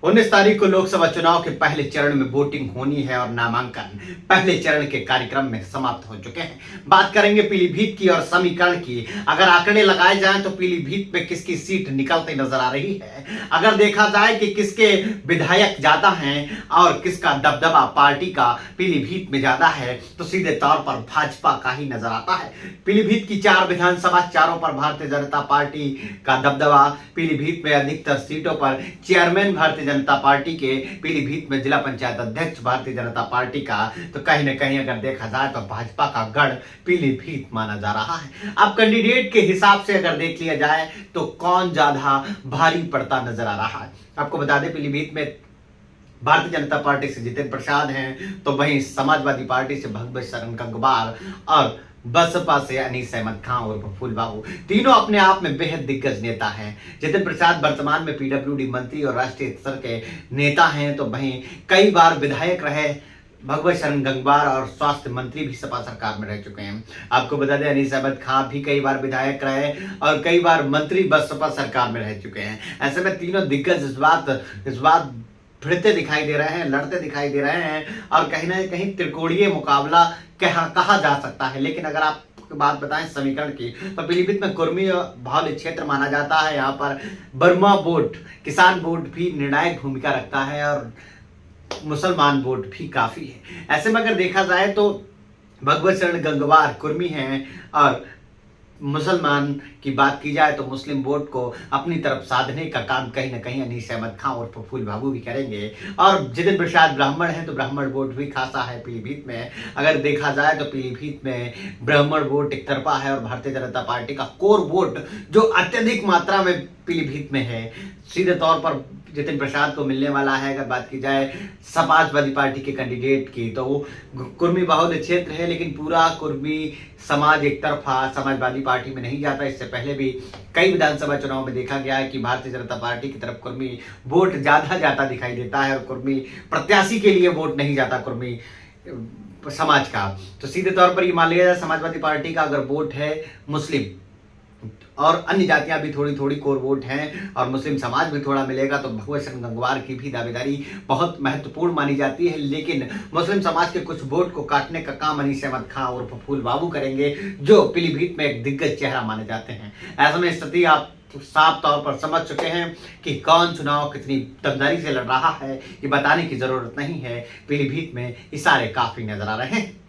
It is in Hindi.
19 तारीख को लोकसभा चुनाव के पहले चरण में वोटिंग होनी है और नामांकन पहले चरण के कार्यक्रम में समाप्त हो चुके हैं। बात करेंगे पीलीभीत की और समीकरण की। अगर आंकड़े लगाए जाएं तो पीलीभीत में किसकी सीट निकलती नजर आ रही है। अगर देखा जाए कि किसके विधायक ज्यादा हैं और किसका दबदबा पार्टी का पीलीभीत में ज्यादा है तो सीधे तौर पर भाजपा का ही नजर आता है। पीलीभीत की 4 विधानसभा, चारों पर भारतीय जनता पार्टी का दबदबा। पीलीभीत में अधिकतर सीटों पर चेयरमैन भारतीय जनता पार्टी के, पीलीभीत में जिला पंचायत अध्यक्ष भारतीय जनता पार्टी का, तो कहीं ना कहीं अगर देखा जाए तो भाजपा का गढ़ पीलीभीत माना जा रहा है। अब कैंडिडेट के हिसाब से अगर देख लिया जाए तो कौन ज्यादा भारी पड़ता नजर आ रहा है। आपको बता दें पीलीभीत में भारतीय जनता पार्टी से जितेंद्र प्रसाद हैं, तो वहीं समाजवादी पार्टी से भगवत शरण गंगवार और बसपा से अनीस अहमद खान और प्रफुल्ल बाबू, तीनों अपने आप में बेहद दिग्गज नेता हैं। जितेंद्र प्रसाद वर्तमान में पीडब्ल्यूडी मंत्री और राष्ट्रीय स्तर के नेता हैं, तो वहीं कई बार विधायक रहे। भगवत शरण गंगवार और स्वास्थ्य मंत्री भी सपा सरकार में रह चुके हैं। आपको बता दें अनीस अहमद खान भी कई बार विधायक रहे और कई बार मंत्री बसपा सरकार में रह चुके हैं। ऐसे में तीनों दिग्गज इस बात भिड़ते दिखाई दे रहे हैं, लड़ते दिखाई दे रहे हैं और कहीं ना कहीं त्रिकोणीय मुकाबला कहा जा सकता है। लेकिन अगर आप बात बताएं समीकरण की तो पीलीभीत में कुर्मी बाहुल्य क्षेत्र माना जाता है। यहाँ पर बर्मा वोट, किसान वोट भी निर्णायक भूमिका रखता है और मुसलमान वोट भी काफी है। ऐसे में अगर देखा जाए तो भगवत शरण गंगवार कुर्मी हैं और मुसलमान की बात की जाए तो मुस्लिम वोट को अपनी तरफ साधने का काम कहीं ना कहीं अनीस अहमद खान और प्रफुल्ल बाबू भी करेंगे। और जितेंद्र प्रसाद ब्राह्मण हैं तो ब्राह्मण वोट भी खासा है पीलीभीत में। अगर देखा जाए तो पीलीभीत में ब्राह्मण वोट एक तरफा है और भारतीय जनता पार्टी का कोर वोट जो अत्यधिक मात्रा में पीलीभीत में है सीधे तौर पर जितेंद्र प्रसाद को मिलने वाला है। अगर बात की जाए समाजवादी पार्टी के कैंडिडेट की तो वो कुर्मी बाहुल्य क्षेत्र है, लेकिन पूरा कुर्मी समाज एक तरफा समाजवादी पार्टी में नहीं जाता। इससे पहले भी कई विधानसभा चुनाव में देखा गया है कि भारतीय जनता पार्टी की तरफ कुर्मी वोट ज्यादा जाता दिखाई देता है और कुर्मी प्रत्याशी के लिए वोट नहीं जाता कुर्मी समाज का। तो सीधे तौर पर ये मान लिया जाए समाजवादी पार्टी का अगर वोट है मुस्लिम और अन्य जातियां भी थोड़ी थोड़ी कोर वोट हैं और मुस्लिम समाज भी थोड़ा मिलेगा, तो भगवत शरण गंगवार की भी दावेदारी बहुत महत्वपूर्ण मानी जाती है। लेकिन मुस्लिम समाज के कुछ वोट को काटने का काम अनीस अहमद खान और प्रफुल्ल बाबू करेंगे जो पीलीभीत में एक दिग्गज चेहरा माने जाते हैं। ऐसे में स्थिति आप साफ तौर पर समझ चुके हैं कि कौन चुनाव कितनी दमदारी से लड़ रहा है, ये बताने की जरूरत नहीं है। पीलीभीत में इशारे काफी नजर आ रहे हैं।